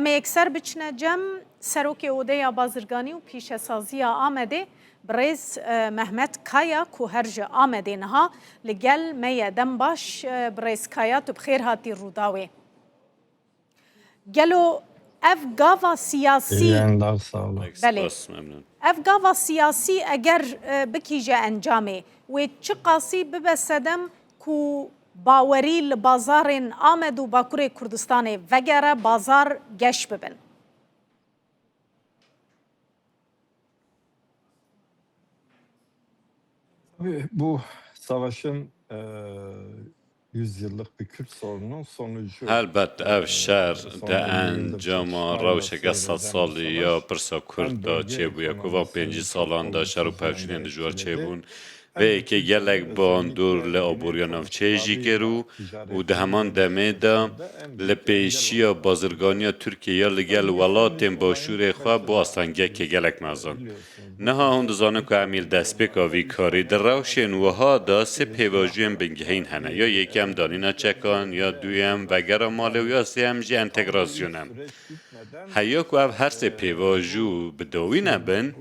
اما اکثر بچنه جم سروک اوده بازرگانی و پیش سازی آمده برز محمد کایا که هرج آمده نها لگل می دم باش برز کایا تو بخیر هاتی روداوی گلو اف گاوا سیاسی بله اف گاوا سیاسی اگر بکیجه انجامه و چه قاسی ببسدم کو باوری لبازار آمد و باکور کردستان وگره بازار گش ببن Bu savaşın 100 yıllık bir Kürt sorununun sonucu. البته اف شهر ده انجام روشک 100 سالی یا پرسا کرد دا چه بویا که و 5 سالان دا شهر و پفچونین دجوار چه بون و که گلک باندور لعبوریا نفچه جی کرو و ده همان دمه دا لپیشی بازرگانی ترکیه لگل ولاتین باشور خواه با آستانگه که گلک مازن نه ها هند زانه که امیل دست بکاوی کاری در روشن و ها دا سه پیواجویم بنگهین هنه یا یکم دانینا چکان یا دویم وگر ماله و یا سیم جی انتگراسیونم هیا که او هر سه پیواجو بدوی نبن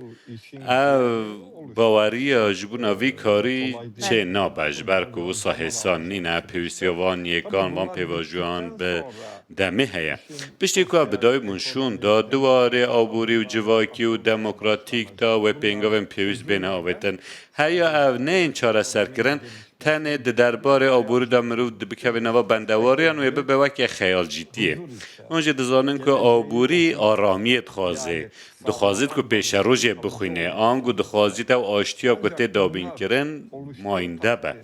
او باوری جبون اوی کاری چه نابش برکو و ساحسان نینه پیوسیوان یکان وان پیواجوان به دمه هیا پشتی که بدای منشون دا دواره آبوری و جواکی و دموکراتیک دا و پینگاوین پیوز بین آویتن هیا او نه این چاره سر کرن تنه دربار آبوری دا مرو بکوی نوا بندواریان و به وکی خیال جیتیه اونجا دزانن که آبوری آرامیت خوازه دخوازید که پیش روژ بخوینه آنگو دخوازید او آشتیا که دابین کرن ماینده به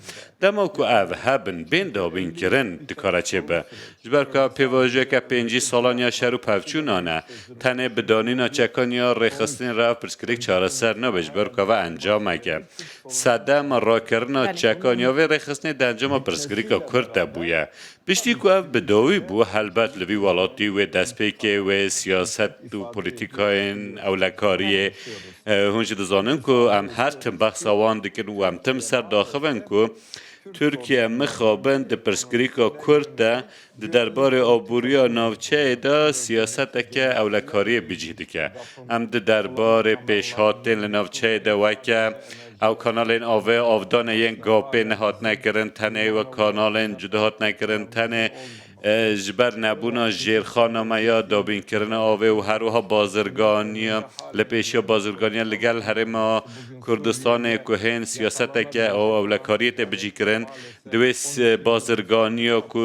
دما که او هبن بین دابین کرن دکاره چه به جبر که پیواجه که 5 سالان یا شهر و پفچونانه تنه بدانینا چکان یا ریخستین را پرسکریک چاره سر نبش بر که و انجامه که صدم را کرنا چکان یا و ریخستین دنجام پرسکریک کرده بویه پشتی که او بداوی بو حلبت لوی والاتی و دستپیک و سیاست و پولیتیکاین اولکاریه هنچ دزانن که ام هر تم بخص آوان دکن و ام تم سر داخبن که ترکیه مخابن ده پرسکریکا کرد ده دربار آبوریا ناوچه ده سیاست که اولکاری بجیده که ام ده دربار پیشهاتین لناوچه ده وکه او کانالین آوه آفدان ین گاپه نهات نکرن تنه و کانالین جدهات نکرن تنه جبر نبونا جیرخانه یا دابین کرن آوه و هروها بازرگانی لپیشی بازرگانی لگل هرما کردستان کوهن سیاست که اولکاریت بجی کرن دویس بازرگانی که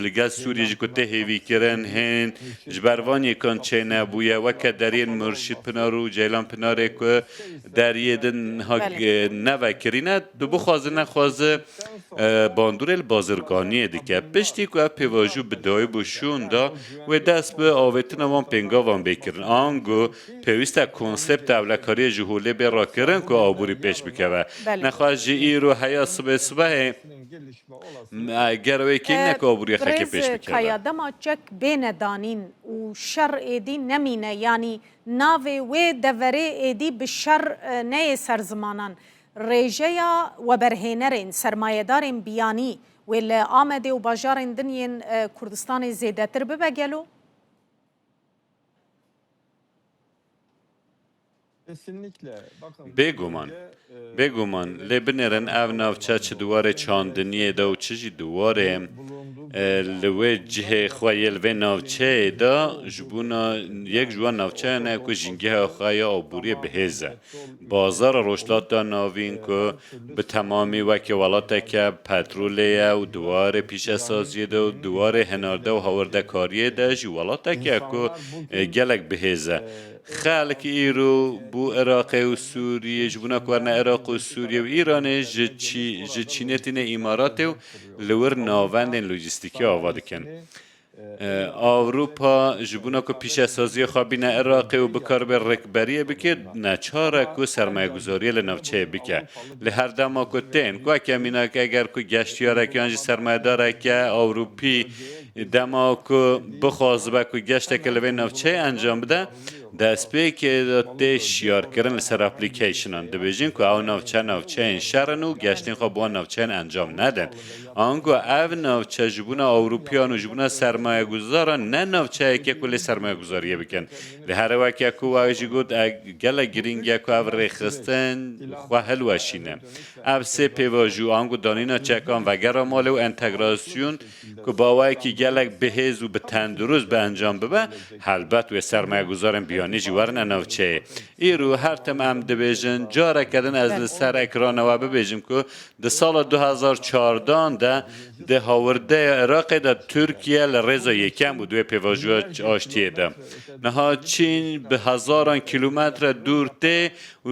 لگل سوریه که تهیوی کرن هن جبروانی کن چه نبویه وکه درین مرشید پنارو جیلان پناره که در یدن ها نوکرینه دو بخوازه نخوازه باندور بازرگانی دیگه پشتی که پیواجو بدای بوشون دا و دست به آویتن وان پنگا وان بکرن آنگو پیوسته کنسپت اولکاری جهوله به را کرن که آبوری پیش بکوه نخواه جی ای رو حیا صبح گروه که نک آبوری خاکی پیش بکوه کایا دما چک بین دانین و شر ایدی نمینه یعنی ناوی و دوره ایدی به شر نه سرزمانان ریجیا و برهنرین سرمایه‌دارین بیانی ولی آمده و باجارین دنین کردستان زیاده تر ببگلو؟ بگومان لبنرن او نافچه چه دواره چاندنیه دا و چجی دواره لوی جه خوایل و نافچه دا جبونا یک جوان نافچه نه که جنگه خواه آبوری بهزه بازار روشلات دا ناوین که به تمامی وکی والاته که پترولیه و دواره پیش اسازیه دا و دواره هنارده و هاورده کاریه دا جوالاته که گلک بهزه خلق ایرو بو عراق و سوریه جبونا کورن عراق و سوریه و ایران جچینتین امارات و لور ناوند لوجستیکی آواده کن اروپا جبونا که پیش اسازی خوابین عراق و بکار به رکبریه بکه نچاره که سرمایه گذاری لنفچه بکه لهر دما که تین که امینا که اگر که گشتیاره که انجی سرمایه داره که اروپی دما کو بخواز با کو گشت که لبه نوچه انجام بده دست به که ده شیار کردن لسر اپلیکیشنان دبیجین که او نوچه این شرن و گشتین خواه با نوچه انجام ندن آنگو او نوچه جبونا اوروپیان و جبونا سرمایه گذاران نه نوچه که کلی سرمایه گذاریه بکن لحر وکی که واجی گود گل گرینگی که او ریخستن خواه هلوشینه او سه پیواجو آنگو دانینا چکان و گرامال و انتگراسیون که باوی که گلک بهز و به تندروز به انجام ببه حلبت و سرمایه گذارن بیانی جوارن نوچه ای رو هر تم هم دبیجن جاره کردن از سر اکران و ببیجم که ده سال 2014 ده هاورده عراق ده ترکیه لرزا یکم بود و پیواجو آشتیه ده نها چین به هزاران کیلومتر دور ته و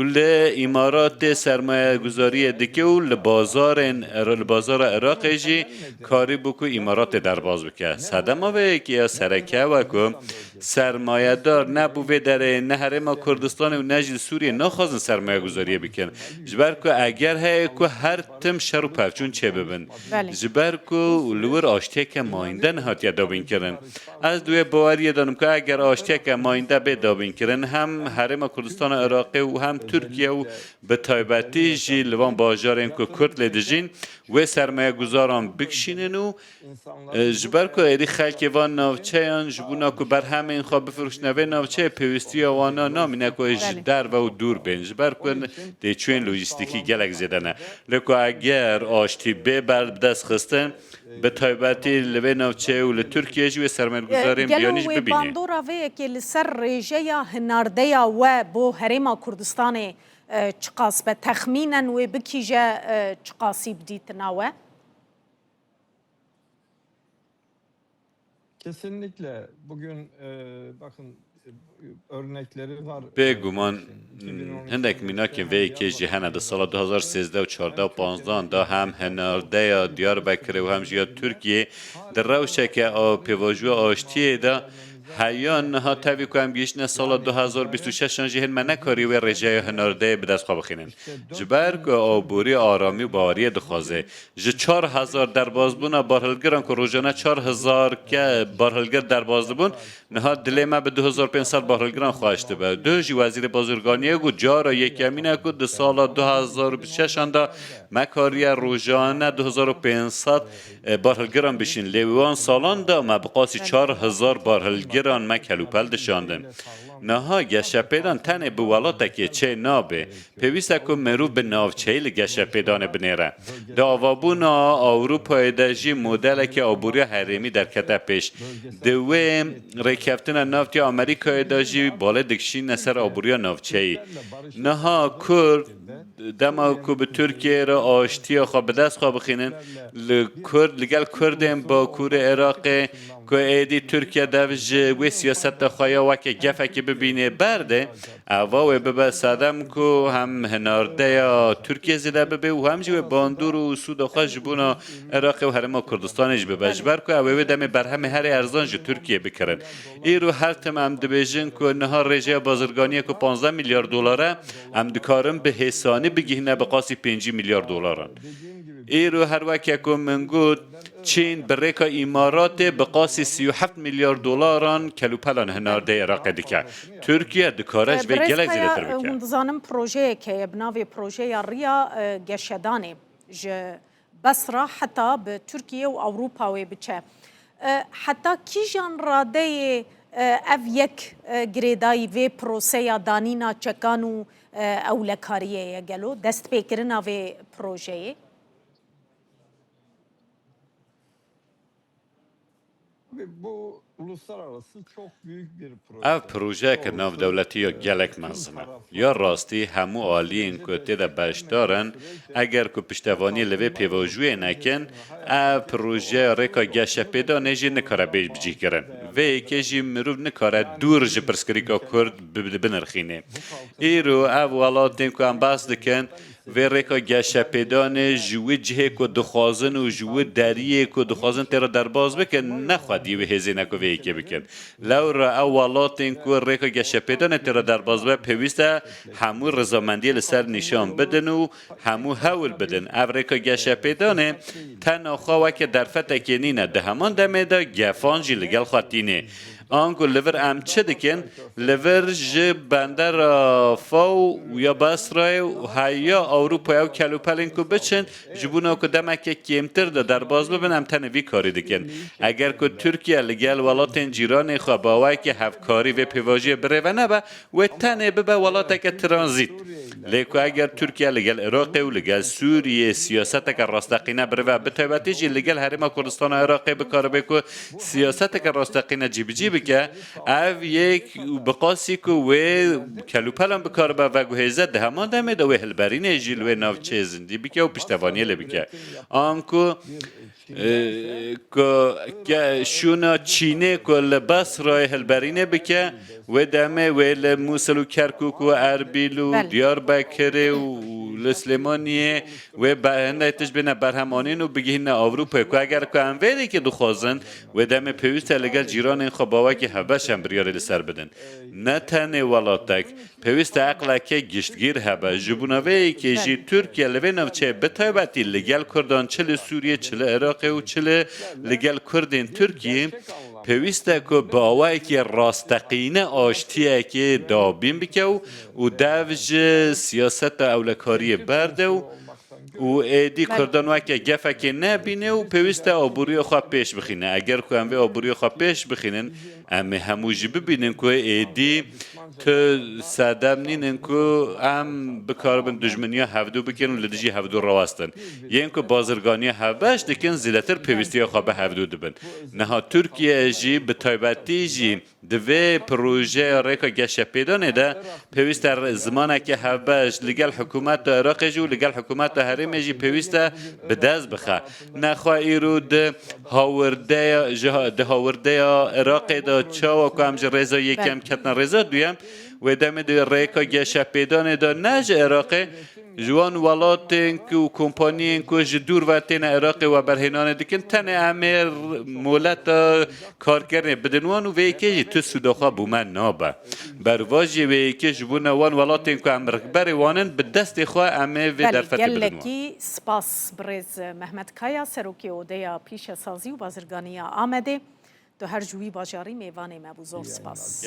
امارات سرمایه گذاری دکه و لبازار عراق جی کاری بکو امارات در باز بکه صدما به که سرکه و که سرمایه دار نبوه در نهرما کردستان و نجل سوریه نخواستن سرمایه گذاری بکن جبر که اگر های که هر تم شر و پفچون چه ببین جبر که لور آشتیه که ماینده نهات یاد دابین کرن از دوی باوری دانم که اگر آشتیه که ماینده به دابین کرن هم حرم کردستان عراقی و هم ترکیه و به تایبتی جی لوان باجار این که کرد لیدجین و سرمایه گذاران بکشینن و جبر که ایدی خلک وان نوچه هن جبونا که بر همه این خواب بفروش نوه نوچه پیوستی آوانا نامینه که در و دور بین جبر که دیچوین لوجستیکی گلک زیدنه لکه اگر آشتی به بر دست خستن به تایبتی لوه نوچه و لترکیه جوی سرمایه گذاریم بیانیش ببینه گلو و باندورا وی که لسر ریجه یا هنارده یا و بو حریم کردستان چقاس به تخمینا و بکیجه چقاسی بدیت ناوه Kesinlikle bugün bakın örnekleri var. به گمان هندک مینا که وی که جهان در سال 2013 و 14 و 15 دا هم هنارده یا دیار بکره و هم جیا ترکیه در روشه که پیواجو آشتیه دا هیان ها تاوی که هم گیشن سال 2026 جهن من نکاری و رجای هنارده به دست خواه بخینن جبر که آبوری آرامی و باوری دخوازه جه 4000 در بازبون بارهلگران که روزانه 4000 که بارهلگر در بازبون نها دلی ما به 2500 بارهلگران خواهشته به دو جی وزیر بازرگانیه گو جارا یکی امینه که در سال 2026 دا مکاری روزانه 2500 بارهلگران بشین لیوان سالان دا مبقاسی 4000 بارهلگران مکلوپل دشاندن نها گشه پیدان تنه به ولاتا که چه نابه پیویسته که مرو به ناوچهی لگشه پیدان بنیره دا آوابونا اروپای داجی مدل که آبوری حریمی در کتا پیش دوی ریکفتن نافتی امریکای داجی بالا دکشین نسر آبوری ناوچهی نها کرد دما که به ترکیه را آشتی خواه به دست خواه بخینن لگل کردن با کور عراق که ایدی ترکیه دوج و سیاست خواهی وکه گفه که ببینه برده اواوی ببه سادم که هم هنارده یا ترکیه زیده ببه و هم جوی باندور و سود خواه جبونا عراق و حرم کردستانش ببه جبر که اوی دمی بر همه هر ارزان جو ترکیه بکرن ای رو هر تم هم دبیجن که نها رژه بازرگانیه که 15 میلیارد دلاره هم دکارم به حسانی بگیهنه به قاسی 5 میلیارد دلارن ای رو هر وقت که من گود چین بریکا امارات به قاسی 37 میلیارد دلاران کلوپلان هنارده عراق دیگه ترکیه دکارش و گلک زیده تر بکن هندزانم پروژه که بناوی پروژه یا ریا گشدانه بسرا حتی به ترکیه و اروپا و بچه حتی کی جان راده اف یک گریدای و پروسه یا دانینا چکانو اولکاریه گلو دست پیکرنا و پروژه Bu uluslararası çok büyük bir proje. او پروژه که ناو دولتی یا گلک منظمه یا راستی همو عالی این که تیده بش دارن اگر که پشتوانی لوه پیواجوی نکن او پروژه ریکا گشه پیدا نجی نکاره بجی کرن و ایکی جی مروب نکاره دور جی پرسکریکا کرد بنرخینه ای رو او ولاتین که هم باز دکن و ریکا گشپیدان جوی جه که دخوازن و جوی دریه که دخوازن تیرا درباز بکن نخواد یه هزینه که ویکی بکن لو را اولاتین که ریکا گشپیدان تیرا درباز بکن پیوسته همو رضامندی لسر نشان بدن و همو حول بدن او ریکا گشپیدان تن خواه که در فتکینینه ده همان دمه ده گفان جی لگل خواتینه آنکو لور ام چه دکن لور ج بندر فاو یا بسرای و هیا اروپا و کلوپلین کو بچن جبونا کو دمک کمتر ده در باز ببینم تنوی کاری دکن اگر کو ترکیه لگل ولاتن جیران خو باوای که هفکاری و پیواژی بره و نبا و تنه ببا ولات که ترانزیت لیکو اگر ترکیه لگل عراق و لگل سوریه سیاست که راستقینه بره و بتایبتی جی لگل حریم کردستان عراق بکار بکو سیاست که راستقینه جیب که او یک بقاسی که و کلوپلان بکار با و گوهزه ده همان دمه ده و هلبرین جیل و نافچه زندی بکه و پشتوانی لبکه آنکو که شونا چینه که لباس رای هلبرینه بکه و دمه و لموسل و کرکوک و اربیل و دیار بکره و لسلیمانیه و هنده تشبینه برهمانین و بگیهن اروپا که اگر که انویده که دخوازن و دمه پیوست لگل جیران این خواباوه که هبش هم بریاره لسر بدن نه تنه ولاتک پیوست عقله که گشتگیر هبه جبونوه که جی ترکیه لوه نوچه بتایبتی لگل کردان چل سوریه چل عراق و چل لگل کردین ترکیه پیوسته که باوی که راستقینه آشتیه که دابین بکه و دوج سیاست اولکاری برده و ایدی کردن وکه گفه که نبینه و پیوسته آبوری خواه پیش بخینه اگر که همه آبوری خواه پیش بخینن همه هموجی ببینن که ایدی که سادم نینن که هم بکاربن دجمنی ها هفدو بکنن و لدجی هفدو رواستن یعنی که بازرگانی هفش دکن زیلتر پیوستی ها خواه به هفدو دبن نها ترکیه جی به تایبتی جی دوی پروژه ریکا گشپیدانه ده پیوسته زمانه که هفش لگل حکومت عراق جو لگل حکومت حریم جی پیوسته به دست بخواه نخواه ایرو ده هاورده عراق ده چاوا که همجه رضا یکم کتنا رضا دویم و دم ده ریکا گشپیدانه ده نج عراق جوان ولاتن که کمپانین که جدور وقتین عراق و برهنان دکن تن امیر مولت کارگرنه بدنوان و ویکی تو سوداخا بومن نابه برواجی ویکی جبون وان ولاتن که امرک بری وانن به دست خواه امه و در فتح بدنوان گلکی سپاس برز محمد کایا سروکی اودیا پیش سازی و بازرگانی آمده دو هر جوی باجاری میوان مبوزور سپاس